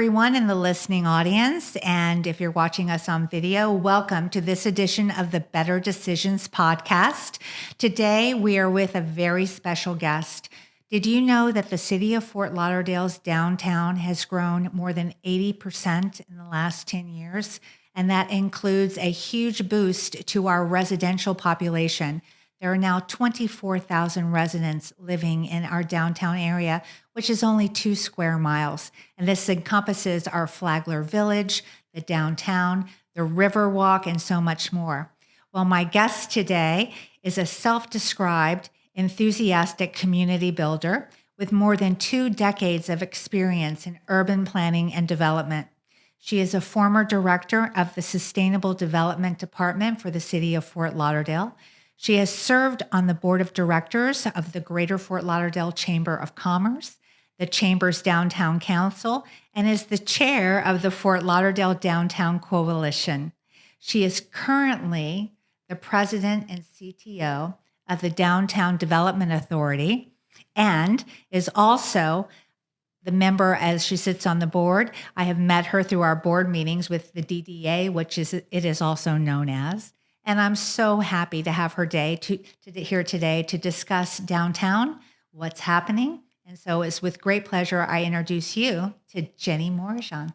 everyone in the listening audience. And if you're watching us on video, welcome to this edition of the Better Decisions podcast. Today, we are with a very special guest. Did you know that the City of Fort Lauderdale's downtown has grown more than 80% in the last 10 years? And that includes a huge boost to our residential population. There are now 24,000 residents living in our downtown area, which is only 2 square miles. And this encompasses our Flagler Village, the downtown, the Riverwalk, and so much more. Well, my guest today is a self-described, enthusiastic community builder with more than 2 decades of experience in urban planning and development. She is a former director of the Sustainable Development Department for the City of Fort Lauderdale. She has served on the board of directors of the Greater Fort Lauderdale Chamber of Commerce, the Chamber's Downtown Council, and is the chair of the Fort Lauderdale Downtown Coalition. She is currently the president and CTO of the Downtown Development Authority and is also the member, as she sits on the board. I have met her through our board meetings with the DDA, which it is also known as. And I'm so happy to have her here today to discuss downtown, what's happening. And so it's with great pleasure I introduce you to Jenni Morejon.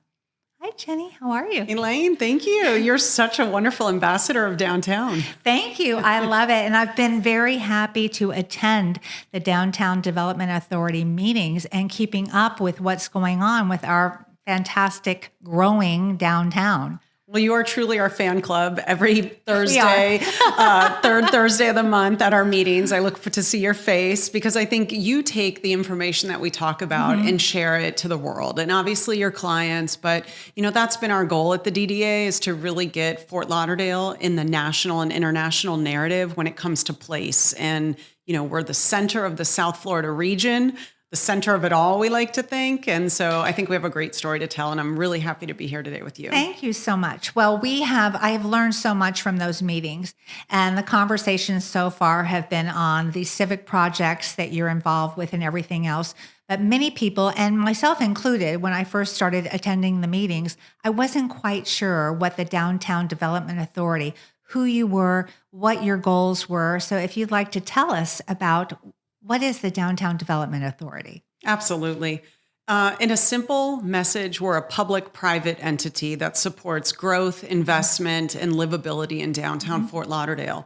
Hi, Jenni. How are you? Elaine, thank you. You're such a wonderful ambassador of downtown. Thank you. I love it. And I've been very happy to attend the Downtown Development Authority meetings and keeping up with what's going on with our fantastic growing downtown. Well, you are truly our fan club. Every Thursday, third Thursday of the month at our meetings, I look to see your face because I think you take the information that we talk about and share it to the world, and obviously your clients. But that's been our goal at the DDA, is to really get Fort Lauderdale in the national and international narrative when it comes to place. And we're the center of the South Florida region. The center of it all, we like to think. And so I think we have a great story to tell, and I'm really happy to be here today with you. Thank you so much. Well, I have learned so much from those meetings, and the conversations so far have been on the civic projects that you're involved with and everything else. But many people, and myself included, when I first started attending the meetings, I wasn't quite sure what the Downtown Development Authority, who you were, what your goals were. So if you'd like to tell us about what is the Downtown Development Authority? Absolutely. In a simple message, we're a public-private entity that supports growth, investment, and livability in downtown Fort Lauderdale.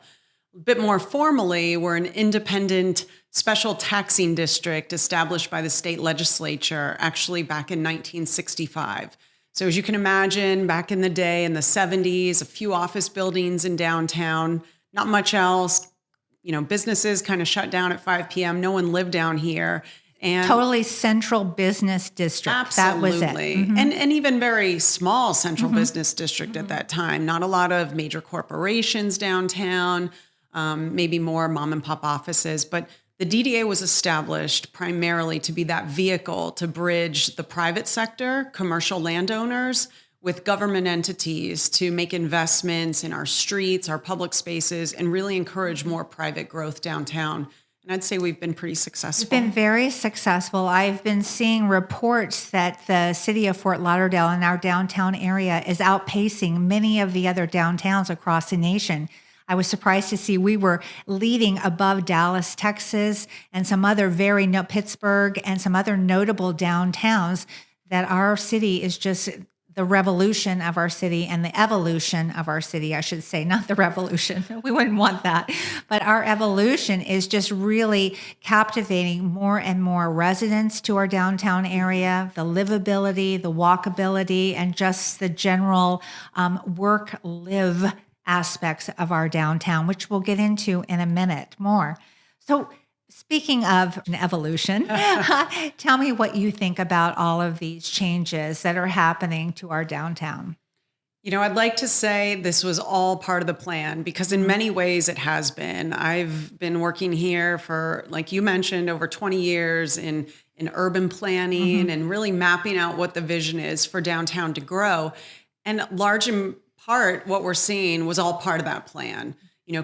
A bit more formally, we're an independent special taxing district established by the state legislature, actually back in 1965. So as you can imagine, back in the day, in the 70s, a few office buildings in downtown, not much else. Businesses kind of shut down at 5 p.m. No one lived down here. And totally central business district. Absolutely. That was it. And even very small central business district at that time. Not a lot of major corporations downtown, maybe more mom and pop offices. But the DDA was established primarily to be that vehicle to bridge the private sector, commercial landowners, with government entities to make investments in our streets, our public spaces, and really encourage more private growth downtown. And I'd say we've been pretty successful. We've been very successful. I've been seeing reports that the City of Fort Lauderdale and our downtown area is outpacing many of the other downtowns across the nation. I was surprised to see we were leading above Dallas, Texas, and some other Pittsburgh, and some other notable downtowns, that our city is just the revolution of our city and the evolution of our city, I should say, not the revolution. We wouldn't want that. But our evolution is just really captivating more and more residents to our downtown area, the livability, the walkability, and just the general work-live aspects of our downtown, which we'll get into in a minute more. So speaking of an evolution, tell me what you think about all of these changes that are happening to our downtown. I'd like to say this was all part of the plan, because in many ways it has been. I've been working here for, like you mentioned, over 20 years in urban planning and really mapping out what the vision is for downtown to grow. And large in part, what we're seeing was all part of that plan.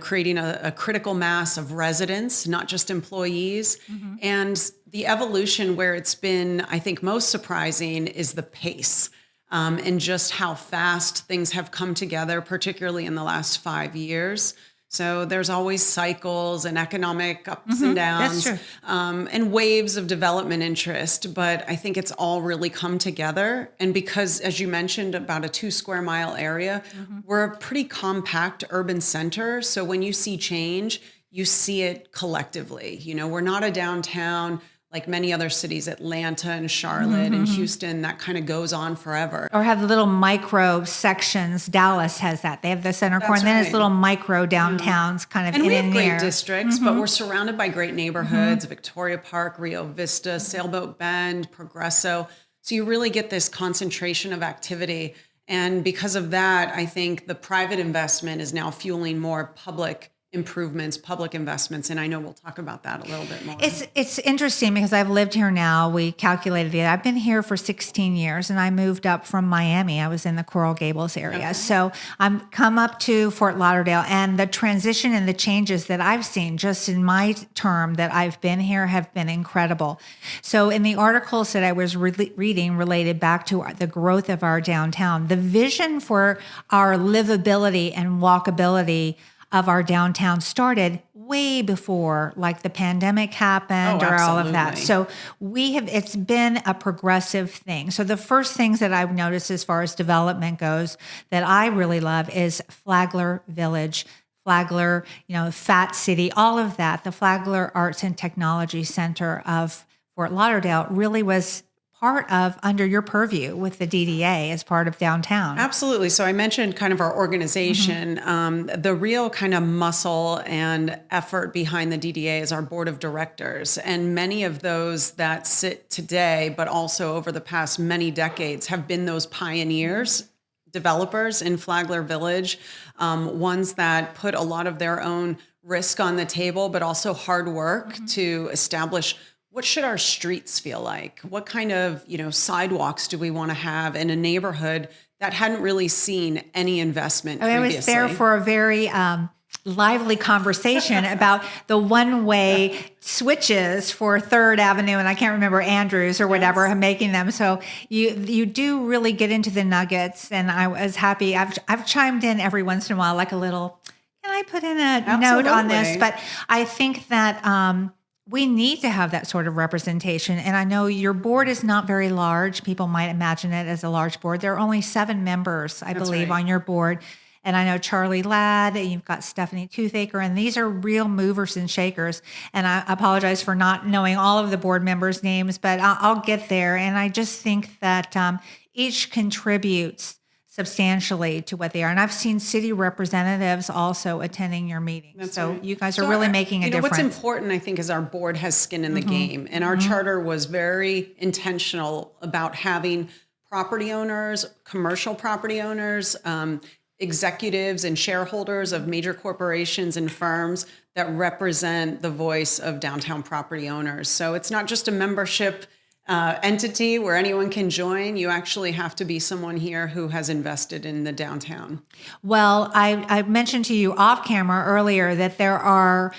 creating a critical mass of residents, not just employees. And the evolution where it's been, I think, most surprising is the pace. And just how fast things have come together, particularly in the last 5 years. So there's always cycles and economic ups and downs and waves of development interest. But I think it's all really come together. And because, as you mentioned, about a 2 square mile area, we're a pretty compact urban center. So when you see change, you see it collectively. We're not a downtown like many other cities, Atlanta and Charlotte and Houston, that kind of goes on forever. Or have the little micro sections. Dallas has that. They have the center core, and then it's little micro downtowns kind of and in we have and great near. districts, but we're surrounded by great neighborhoods, Victoria Park, Rio Vista, Sailboat Bend, Progresso. So you really get this concentration of activity. And because of that, I think the private investment is now fueling more public improvements, public investments. And I know we'll talk about that a little bit more. It's interesting because I've lived here now. We calculated it. I've been here for 16 years and I moved up from Miami. I was in the Coral Gables area. Okay. So I'm come up to Fort Lauderdale, and the transition and the changes that I've seen just in my term that I've been here have been incredible. So in the articles that I was reading related back to the growth of our downtown, the vision for our livability and walkability of our downtown started way before like the pandemic happened or all of that. So it's been a progressive thing. So the first things that I've noticed as far as development goes that I really love is Flagler Village, Flagler, Fat City, all of that. The Flagler Arts and Technology Center of Fort Lauderdale really was part of under your purview with the DDA as part of downtown. Absolutely. So I mentioned kind of our organization. The real kind of muscle and effort behind the DDA is our board of directors. And many of those that sit today, but also over the past many decades, have been those pioneers, developers in Flagler Village, ones that put a lot of their own risk on the table, but also hard work to establish what should our streets feel like? What kind of, sidewalks do we want to have in a neighborhood that hadn't really seen any investment previously? I was there for a very lively conversation about the one-way switches for 3rd Avenue, and I can't remember Andrews or whatever, making them. So you do really get into the nuggets, and I was happy. I've chimed in every once in a while, like a little, can I put in a note on this? But I think that we need to have that sort of representation. And I know your board is not very large. People might imagine it as a large board. There are only 7 members, I believe, on your board. And I know Charlie Ladd, and you've got Stephanie Toothaker, and these are real movers and shakers. And I apologize for not knowing all of the board members' names, but I'll get there. And I just think that each contributes substantially to what they are. And I've seen city representatives also attending your meetings. You guys are really making a difference. What's important, I think, is our board has skin in the game. And our charter was very intentional about having property owners, commercial property owners, executives and shareholders of major corporations and firms that represent the voice of downtown property owners. So it's not just a membership entity where anyone can join. You actually have to be someone here who has invested in the downtown. Well, I mentioned to you off camera earlier that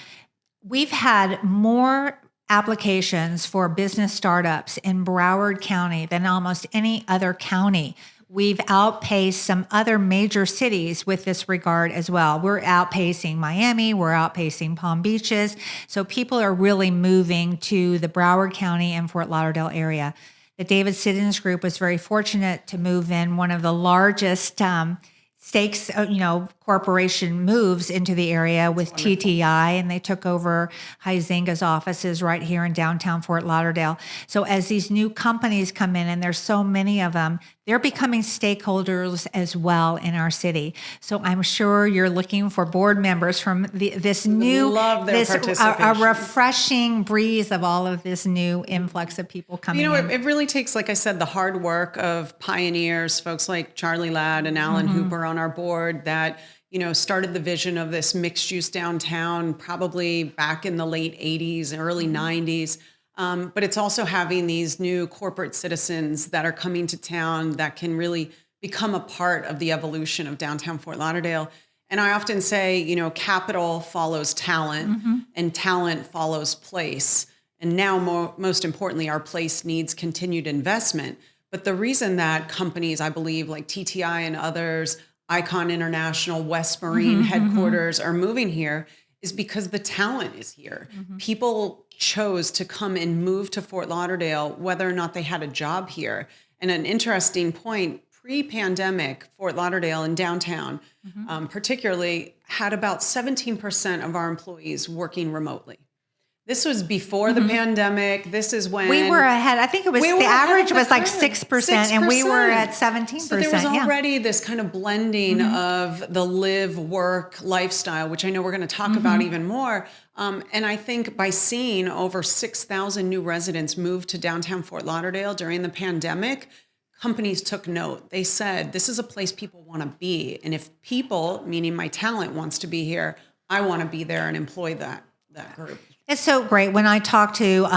we've had more applications for business startups in Broward County than almost any other county. We've outpaced some other major cities with this regard as well. We're outpacing Miami. We're outpacing Palm Beaches. So people are really moving to the Broward County and Fort Lauderdale area. The David Siddons Group was very fortunate to move in one of the largest stakes, corporation moves into the area with TTI, and they took over Huizinga's offices right here in downtown Fort Lauderdale. So as these new companies come in, and there's so many of them, they're becoming stakeholders as well in our city. So I'm sure you're looking for board members from this new, a refreshing breeze of all of this new influx of people coming in. It really takes, like I said, the hard work of pioneers, folks like Charlie Ladd and Alan Hooper on our board that started the vision of this mixed use downtown probably back in the late 80s, early 90s. But it's also having these new corporate citizens that are coming to town that can really become a part of the evolution of downtown Fort Lauderdale. And I often say, capital follows talent and talent follows place. And now, most importantly, our place needs continued investment. But the reason that companies, I believe, like TTI and others, Icon International, West Marine headquarters are moving here is because the talent is here. People chose to come and move to Fort Lauderdale, whether or not they had a job here. And an interesting point, pre-pandemic, Fort Lauderdale and downtown, particularly, had about 17% of our employees working remotely. This was before the pandemic. This is when we were ahead. I think it was the average was like 6%, and we were at 17%. So there was already this kind of blending of the live, work, lifestyle, which I know we're going to talk about even more. And I think by seeing over 6,000 new residents move to downtown Fort Lauderdale during the pandemic, companies took note. They said, this is a place people want to be. And if people, meaning my talent, wants to be here, I want to be there and employ that group. It's so great when I talk to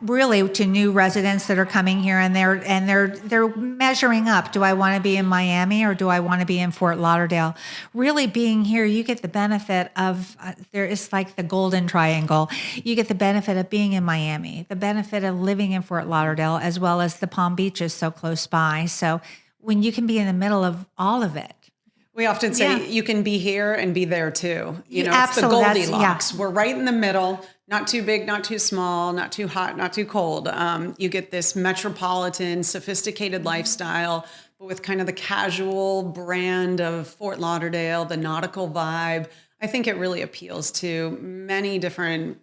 really to new residents that are coming here, and they're measuring up. Do I want to be in Miami or do I want to be in Fort Lauderdale? Really being here, you get the benefit of there is like the golden triangle. You get the benefit of being in Miami, the benefit of living in Fort Lauderdale, as well as the Palm Beaches so close by. So when you can be in the middle of all of it. We often say you can be here and be there too. It's the Absolutely. Goldilocks. We're right in the middle, not too big, not too small, not too hot, not too cold. You get this metropolitan, sophisticated lifestyle, but with kind of the casual brand of Fort Lauderdale, the nautical vibe. I think it really appeals to many different,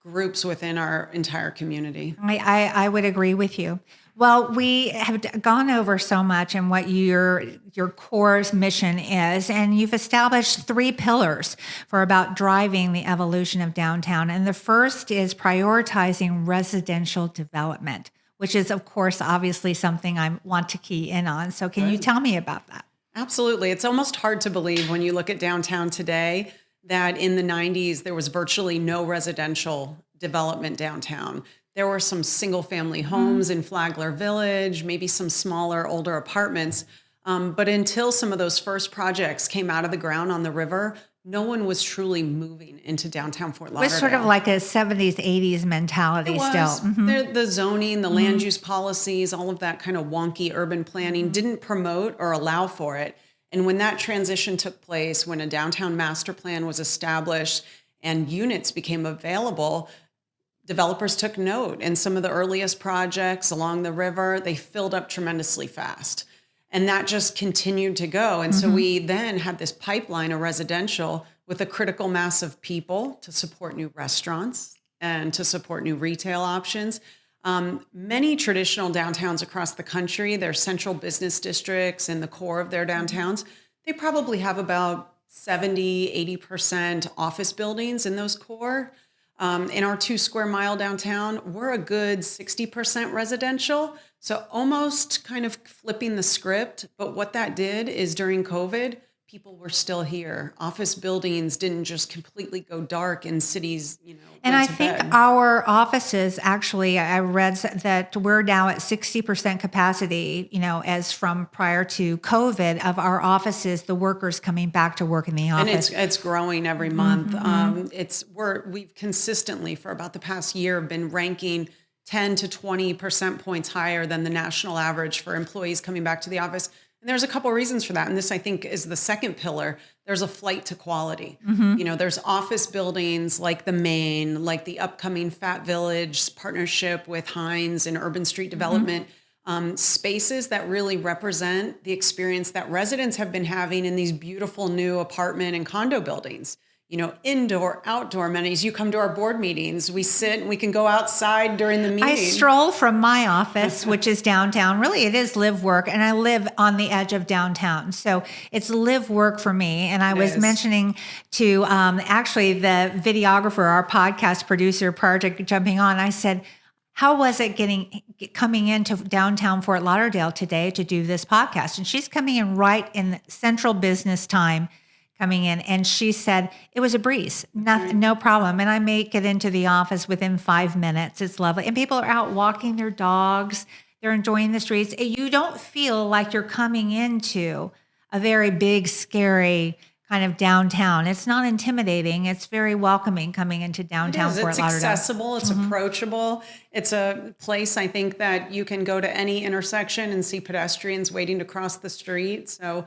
groups within our entire community. I would agree with you. Well, we have gone over so much and what your core mission is, and you've established 3 pillars for about driving the evolution of downtown. And the first is prioritizing residential development, which is, of course, obviously something I want to key in on. So can you tell me about that? Absolutely. It's almost hard to believe when you look at downtown today that in the 90s, there was virtually no residential development downtown. There were some single family homes in Flagler Village, maybe some smaller, older apartments. But until some of those first projects came out of the ground on the river, no one was truly moving into downtown Fort Lauderdale. It was sort of like a 70s, 80s mentality still. The zoning, the land use policies, all of that kind of wonky urban planning didn't promote or allow for it. And when that transition took place, when a downtown master plan was established and units became available, developers took note. And some of the earliest projects along the river, they filled up tremendously fast. And that just continued to go. And so we then had this pipeline of residential with a critical mass of people to support new restaurants and to support new retail options. Many traditional downtowns across the country, their central business districts in the core of their downtowns, they probably have about 70, 80% office buildings in those core. In our 2 square mile downtown, we're a good 60% residential. So almost kind of flipping the script. But what that did is during COVID, people were still here. Office buildings didn't just completely go dark in cities, And I think our offices, actually, I read that we're now at 60% capacity, as from prior to COVID of our offices, the workers coming back to work in the office. And it's growing every month. We've consistently for about the past year been ranking 10 to 20% points higher than the national average for employees coming back to the office. And there's a couple of reasons for that. And this, I think, is the second pillar. There's a flight to quality. There's office buildings like the Main, like the upcoming Fat Village partnership with Hines and Urban Street Development, spaces that really represent the experience that residents have been having in these beautiful new apartment and condo buildings. Indoor, outdoor amenities. You come to our board meetings, we sit and we can go outside during the meeting. I stroll from my office, which is downtown. Really, it is live work. And I live on the edge of downtown. So it's live work for me. And I was mentioning to actually the videographer, our podcast producer, prior to jumping on, I said, how was it coming into downtown Fort Lauderdale today to do this podcast? And she's coming in right in central business time, coming in, and she said it was a breeze, no problem. And I make it into the office within 5 minutes. It's lovely, and people are out walking their dogs. They're enjoying the streets. You don't feel like you're coming into a very big, scary kind of downtown. It's not intimidating. It's very welcoming coming into downtown Fort It's Lauderdale. accessible. It's approachable. It's a place, I think, that you can go to any intersection and see pedestrians waiting to cross the street. So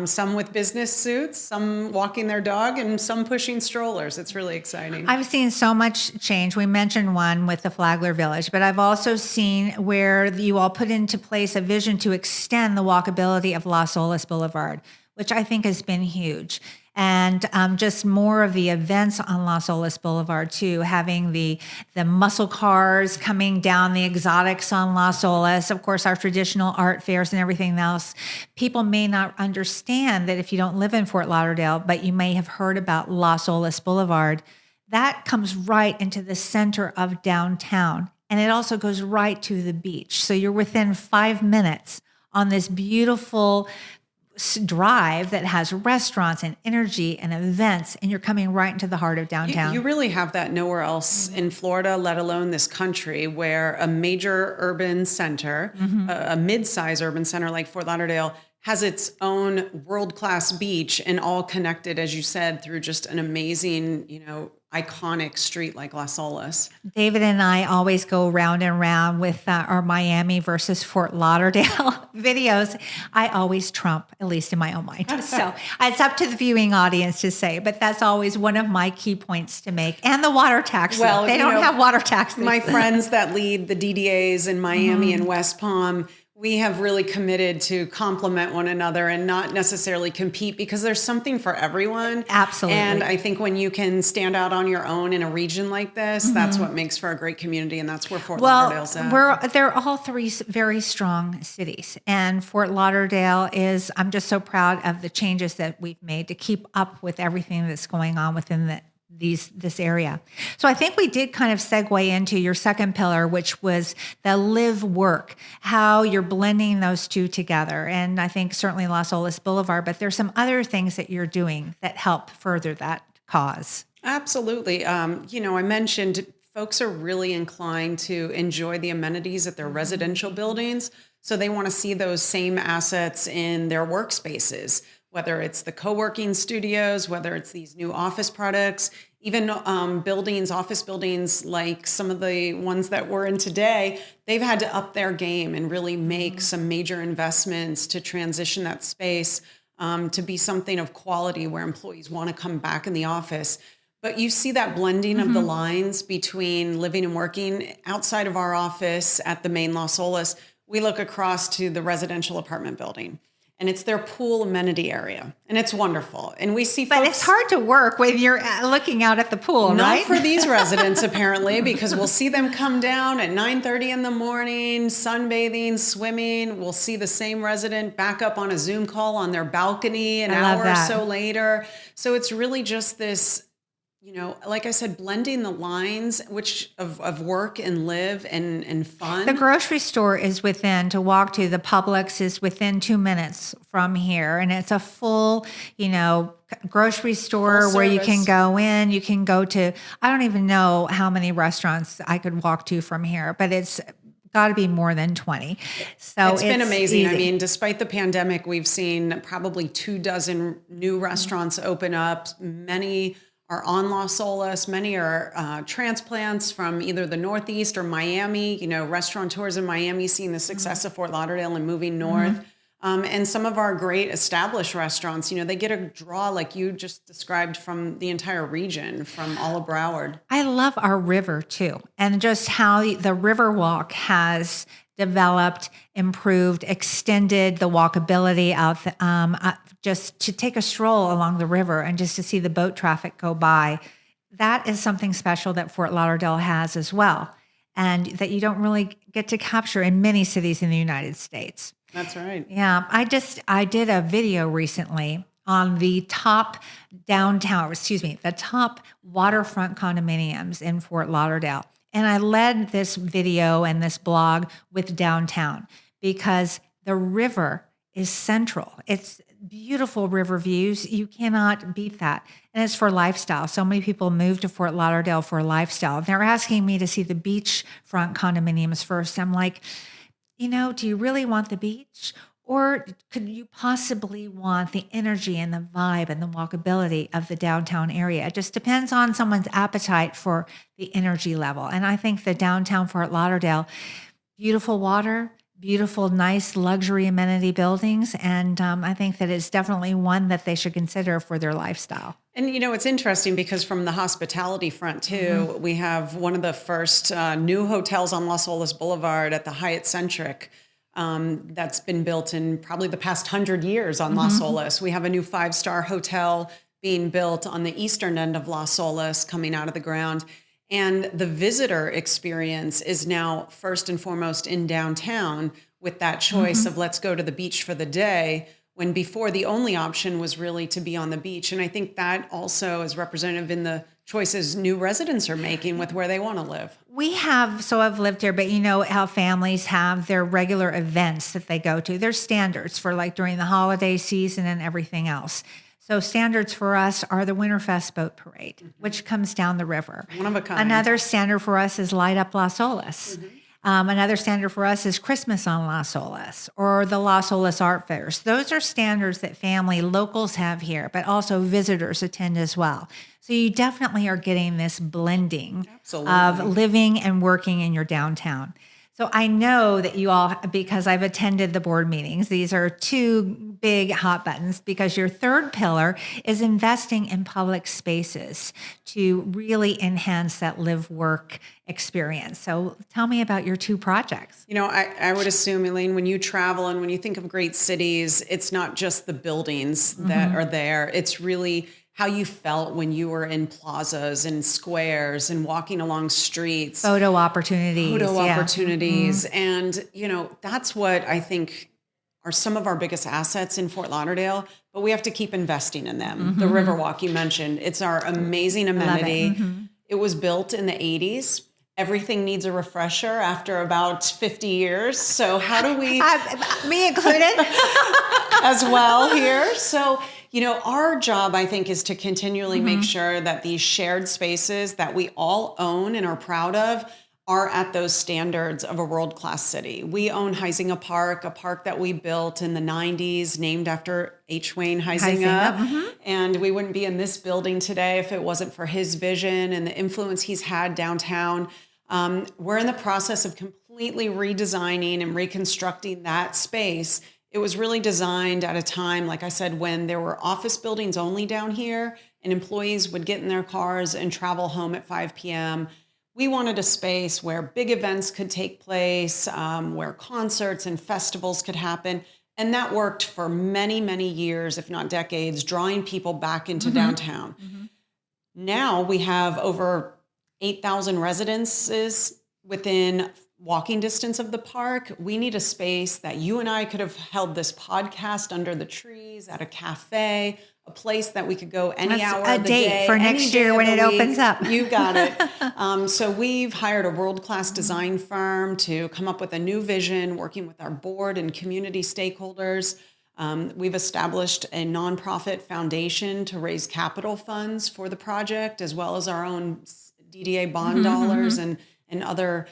some with business suits, some walking their dog, and some pushing strollers. It's really exciting. I've seen so much change. We mentioned one with the Flagler Village, but I've also seen where you all put into place a vision to extend the walkability of Las Olas Boulevard, which I think has been huge. And just more of the events on Las Olas Boulevard too, having the muscle cars coming down, the exotics on Las Olas, of course, our traditional art fairs and everything else. People may not understand that if you don't live in Fort Lauderdale, but you may have heard about Las Olas Boulevard, that comes right into the center of downtown. And it also goes right to the beach. So you're within 5 minutes on this beautiful drive that has restaurants and energy and events, and you're coming right into the heart of downtown. You really have that nowhere else in Florida, let alone this country, where a major urban center, a mid-size urban center like Fort Lauderdale, has its own world-class beach and all connected, as you said, through just an amazing, iconic street like Las Olas. David and I always go round and round with our Miami versus Fort Lauderdale videos. I always trump, at least in my own mind. So it's up to the viewing audience to say, but that's always one of my key points to make. And the water tax. Well, they don't have water tax. My friends that lead the DDAs in Miami and West Palm, we have really committed to complement one another and not necessarily compete, because there's something for everyone. Absolutely. And I think when you can stand out on your own in a region like this, that's what makes for a great community. And that's where Fort Lauderdale's at. They're all three very strong cities. And Fort Lauderdale I'm just so proud of the changes that we've made to keep up with everything that's going on within this area. So I think we did kind of segue into your second pillar, which was the live work, how you're blending those two together. And I think certainly Las Olas Boulevard, but there's some other things that you're doing that help further that cause. Absolutely. I mentioned folks are really inclined to enjoy the amenities at their residential buildings. So they want to see those same assets in their workspaces, whether it's the co-working studios, whether it's these new office products, even office buildings like some of the ones that we're in today. They've had to up their game and really make some major investments to transition that space to be something of quality where employees want to come back in the office. But you see that blending of the lines between living and working. Outside of our office at the main Las Olas, we look across to the residential apartment building. And it's their pool amenity area. And it's wonderful. And we see folks... But it's hard to work when you're looking out at the pool, not right? Not for these residents, apparently, because we'll see them come down at 9:30 in the morning, sunbathing, swimming. We'll see the same resident back up on a Zoom call on their balcony an hour or so later. So it's really just this... like I said, blending the lines, of work and live and fun. The grocery store is to walk to. The Publix is within 2 minutes from here. And it's a full, grocery store where you can go in. You can go to, I don't even know how many restaurants I could walk to from here, but it's got to be more than 20. So it's been amazing. Easy. I mean, despite the pandemic, we've seen probably 24 new restaurants open up. Many are on Las Olas. Many are transplants from either the Northeast or Miami. Restaurateurs in Miami seeing the success of Fort Lauderdale and moving north. And some of our great established restaurants, they get a draw like you just described from the entire region, from all of Broward. I love our river too, and just how the Riverwalk has developed, improved, extended the walkability out, just to take a stroll along the river and just to see the boat traffic go by. That is something special that Fort Lauderdale has as well, and that you don't really get to capture in many cities in the United States. That's right. Yeah, I did a video recently on the top waterfront condominiums in Fort Lauderdale. And I led this video and this blog with downtown because the river is central. It's beautiful river views. You cannot beat that. And it's for lifestyle. So many people move to Fort Lauderdale for lifestyle. They're asking me to see the beachfront condominiums first. I'm like, do you really want the beach? Or could you possibly want the energy and the vibe and the walkability of the downtown area? It just depends on someone's appetite for the energy level. And I think the downtown Fort Lauderdale, beautiful water, beautiful, nice luxury amenity buildings. And I think that it's definitely one that they should consider for their lifestyle. And, it's interesting because from the hospitality front, too, we have one of the first new hotels on Las Olas Boulevard at the Hyatt Centric that's been built in probably the past 100 years on Las Olas. We have a new 5-star hotel being built on the eastern end of Las Olas coming out of the ground. And the visitor experience is now first and foremost in downtown with that choice of let's go to the beach for the day, when before the only option was really to be on the beach. And I think that also is representative in the choices new residents are making with where they want to live. I've lived here, but you know how families have their regular events that they go to. There's standards for like during the holiday season and everything else. So standards for us are the Winterfest Boat Parade, which comes down the river. One of a kind. Another standard for us is Light Up Las Olas. Another standard for us is Christmas on Las Olas or the Las Olas Art Fairs. Those are standards that family locals have here, but also visitors attend as well. So you definitely are getting this blending of living and working in your downtown. So I know that you all, because I've attended the board meetings, these are two big hot buttons because your third pillar is investing in public spaces to really enhance that live-work experience. So tell me about your two projects. I would assume, Elaine, when you travel and when you think of great cities, it's not just the buildings that are there. It's really how you felt when you were in plazas and squares and walking along streets. Photo opportunities. And, that's what I think are some of our biggest assets in Fort Lauderdale, but we have to keep investing in them. The Riverwalk you mentioned, it's our amazing amenity. It was built in the 80s. Everything needs a refresher after about 50 years. So how do we... me included. as well here. So, our job, I think, is to continually make sure that these shared spaces that we all own and are proud of are at those standards of a world-class city. We own Huizinga Park, a park that we built in the 90s, named after H. Wayne Huizinga. And we wouldn't be in this building today if it wasn't for his vision and the influence he's had downtown. We're in the process of completely redesigning and reconstructing that space. It was really designed at a time, like I said, when there were office buildings only down here and employees would get in their cars and travel home at 5 p.m. We wanted a space where big events could take place, where concerts and festivals could happen. And that worked for many, many years, if not decades, drawing people back into downtown. Now we have over 8,000 residences within walking distance of the park. We need a space that you and I could have held this podcast under the trees, at a cafe, a place that we could go any hour of the day. A date for next year when it opens up. You got it. So we've hired a world-class design firm to come up with a new vision, working with our board and community stakeholders. We've established a nonprofit foundation to raise capital funds for the project, as well as our own DDA bond dollars and other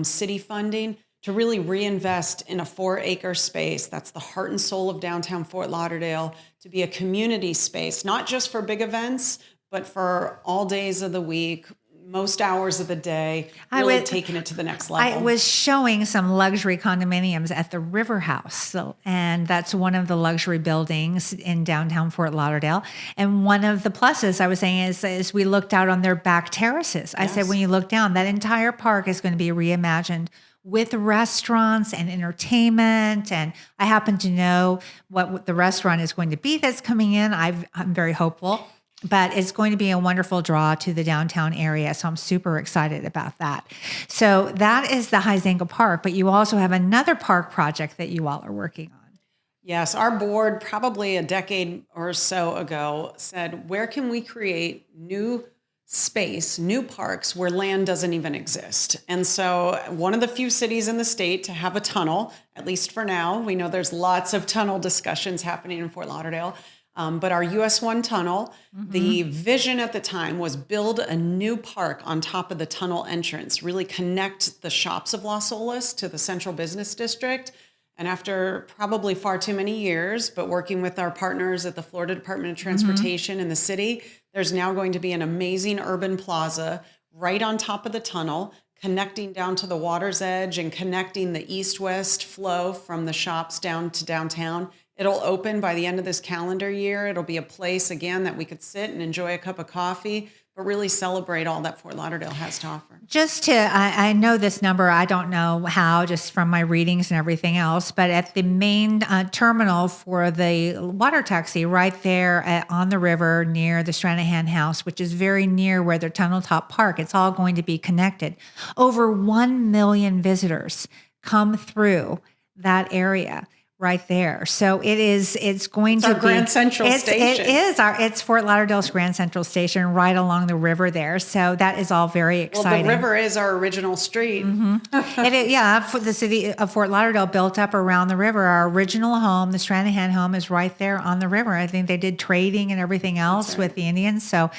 city funding to really reinvest in a 4-acre space. That's the heart and soul of downtown Fort Lauderdale, to be a community space, not just for big events, but for all days of the week, most hours of the day, really taking it to the next level. I was showing some luxury condominiums at the River House, and that's one of the luxury buildings in downtown Fort Lauderdale. And one of the pluses I was saying is we looked out on their back terraces. I said, when you look down, that entire park is going to be reimagined with restaurants and entertainment. And I happen to know what the restaurant is going to be that's coming in. I'm very hopeful. But it's going to be a wonderful draw to the downtown area. So I'm super excited about that. So that is the Huizinga Park, but you also have another park project that you all are working on. Yes, our board probably a decade or so ago said, where can we create new space, new parks where land doesn't even exist? And so one of the few cities in the state to have a tunnel, at least for now, we know there's lots of tunnel discussions happening in Fort Lauderdale. But our US 1 tunnel, the vision at the time was build a new park on top of the tunnel entrance, really connect the shops of Las Olas to the central business district. And after probably far too many years, but working with our partners at the Florida Department of Transportation and the city, there's now going to be an amazing urban plaza right on top of the tunnel, connecting down to the water's edge and connecting the east-west flow from the shops down to downtown. It'll open by the end of this calendar year. It'll be a place, again, that we could sit and enjoy a cup of coffee, but really celebrate all that Fort Lauderdale has to offer. I know this number, I don't know how, just from my readings and everything else, but at the main terminal for the water taxi right there on the river near the Stranahan House, which is very near where the Tunnel Top Park, it's all going to be connected. Over 1 million visitors come through that area right there. So it's going to our be Grand Central Station. It's Fort Lauderdale's Grand Central Station right along the river there. So that is all very exciting. Well, the river is our original street. For the city of Fort Lauderdale built up around the river. Our original home, the Stranahan home, is right there on the river. I think they did trading and everything else with the Indians. So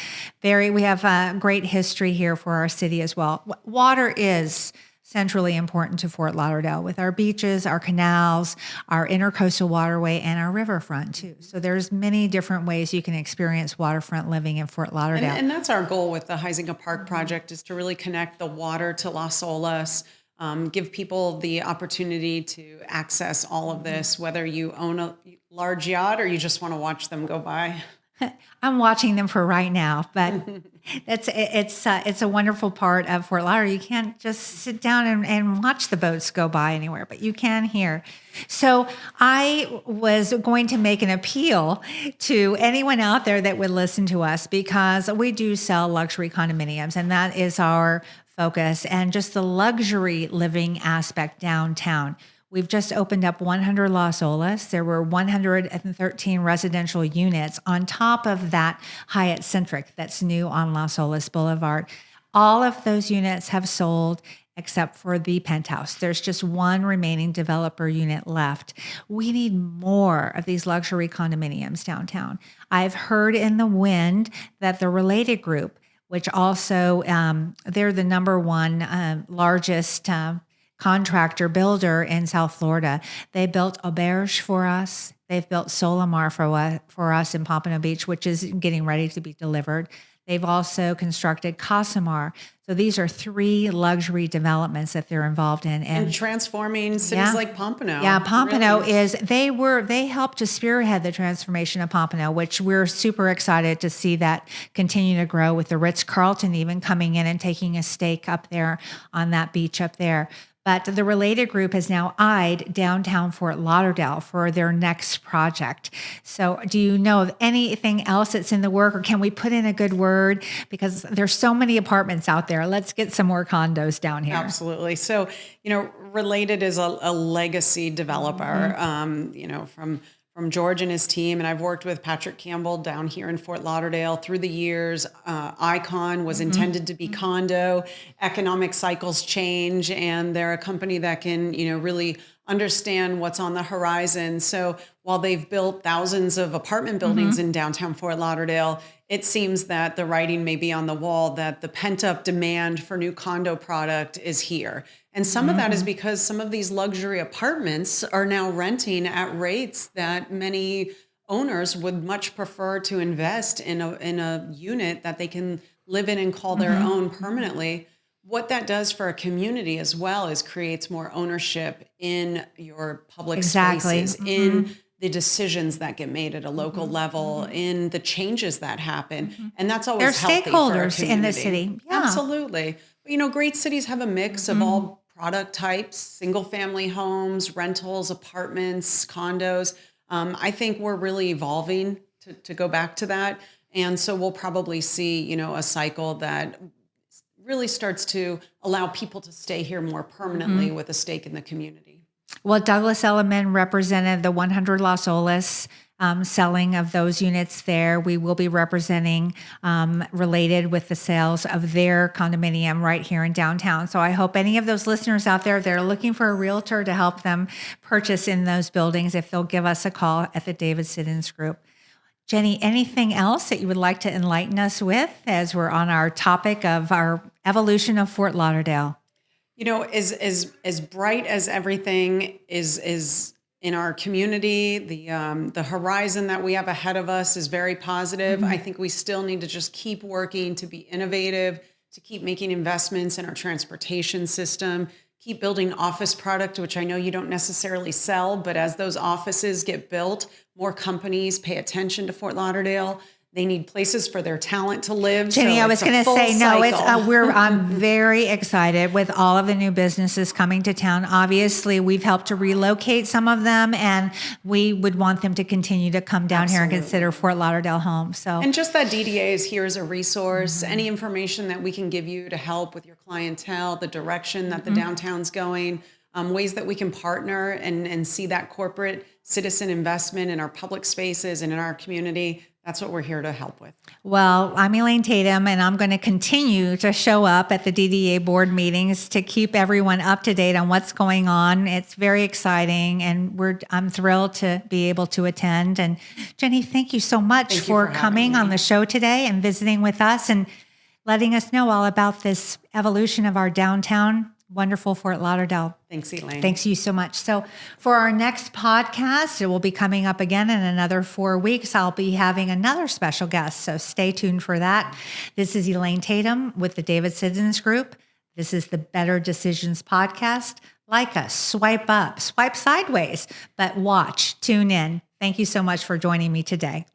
we have a great history here for our city as well. Water is centrally important to Fort Lauderdale with our beaches, our canals, our intercoastal waterway, and our riverfront too. So there's many different ways you can experience waterfront living in Fort Lauderdale. And that's our goal with the Huizinga Park project, is to really connect the water to Las Olas, give people the opportunity to access all of this, whether you own a large yacht or you just want to watch them go by. I'm watching them for right now, but it's a wonderful part of Fort Lauderdale. You can't just sit down and watch the boats go by anywhere, but you can here. So I was going to make an appeal to anyone out there that would listen to us, because we do sell luxury condominiums, and that is our focus, and just the luxury living aspect downtown. We've just opened up 100 Las Olas. There were 113 residential units on top of that Hyatt Centric that's new on Las Olas Boulevard. All of those units have sold except for the penthouse. There's just one remaining developer unit left. We need more of these luxury condominiums downtown. I've heard in the wind that the Related Group, which also, they're the number one largest contractor builder in South Florida. They built Auberge for us. They've built Solamar for us in Pompano Beach, which is getting ready to be delivered. They've also constructed Casamar. So these are 3 luxury developments that they're involved in. And transforming cities like Pompano. Yeah, Pompano really they helped to spearhead the transformation of Pompano, which we're super excited to see that continue to grow, with the Ritz-Carlton even coming in and taking a stake up there on that beach up there. But the Related Group has now eyed downtown Fort Lauderdale for their next project. So do you know of anything else that's in the work, or can we put in a good word? Because there's so many apartments out there. Let's get some more condos down here. Absolutely. So, Related is a legacy developer, from George and his team. And I've worked with Patrick Campbell down here in Fort Lauderdale through the years. Icon was intended to be condo. Economic cycles change, and they're a company that can, really understand what's on the horizon. So while they've built thousands of apartment buildings in downtown Fort Lauderdale, it seems that the writing may be on the wall that the pent-up demand for new condo product is here. And some of that is because some of these luxury apartments are now renting at rates that many owners would much prefer to invest in a unit that they can live in and call their own permanently. What that does for a community as well is creates more ownership in your public spaces, in the decisions that get made at a local level, in the changes that happen. And that's always healthy for our stakeholders in the city. Yeah. Absolutely. But, great cities have a mix of all product types: single family homes, rentals, apartments, condos. I think we're really evolving to go back to that. And so we'll probably see, a cycle that really starts to allow people to stay here more permanently with a stake in the community. Well, Douglas Elliman represented the 100 Las Olas selling of those units there. We will be representing Related with the sales of their condominium right here in downtown. So I hope any of those listeners out there that are looking for a realtor to help them purchase in those buildings, if they'll give us a call at the David Siddons Group. Jenni, anything else that you would like to enlighten us with as we're on our topic of our evolution of Fort Lauderdale? As bright as everything is in our community, the horizon that we have ahead of us is very positive. I think we still need to just keep working to be innovative, to keep making investments in our transportation system, keep building office product, which I know you don't necessarily sell, but as those offices get built, more companies pay attention to Fort Lauderdale. They need places for their talent to live. Jenni, I was going to say, no, I'm very excited with all of the new businesses coming to town. Obviously, we've helped to relocate some of them, and we would want them to continue to come down here and consider Fort Lauderdale home. And just that DDA is here as a resource. Any information that we can give you to help with your clientele, the direction that the downtown's going, ways that we can partner and see that corporate citizen investment in our public spaces and in our community. That's what we're here to help with. Well, I'm Elaine Tatum, and I'm going to continue to show up at the DDA board meetings to keep everyone up to date on what's going on. It's very exciting, and I'm thrilled to be able to attend. And Jenni, thank you so much for coming on the show today and visiting with us and letting us know all about this evolution of our downtown, wonderful Fort Lauderdale. Thanks, Elaine. Thanks you so much. So for our next podcast, it will be coming up again in another 4 weeks. I'll be having another special guest, so stay tuned for that. This is Elaine Tatum with the David Siddons Group. This is the Better Decisions podcast. Like us, swipe up, swipe sideways, but watch, tune in. Thank you so much for joining me today.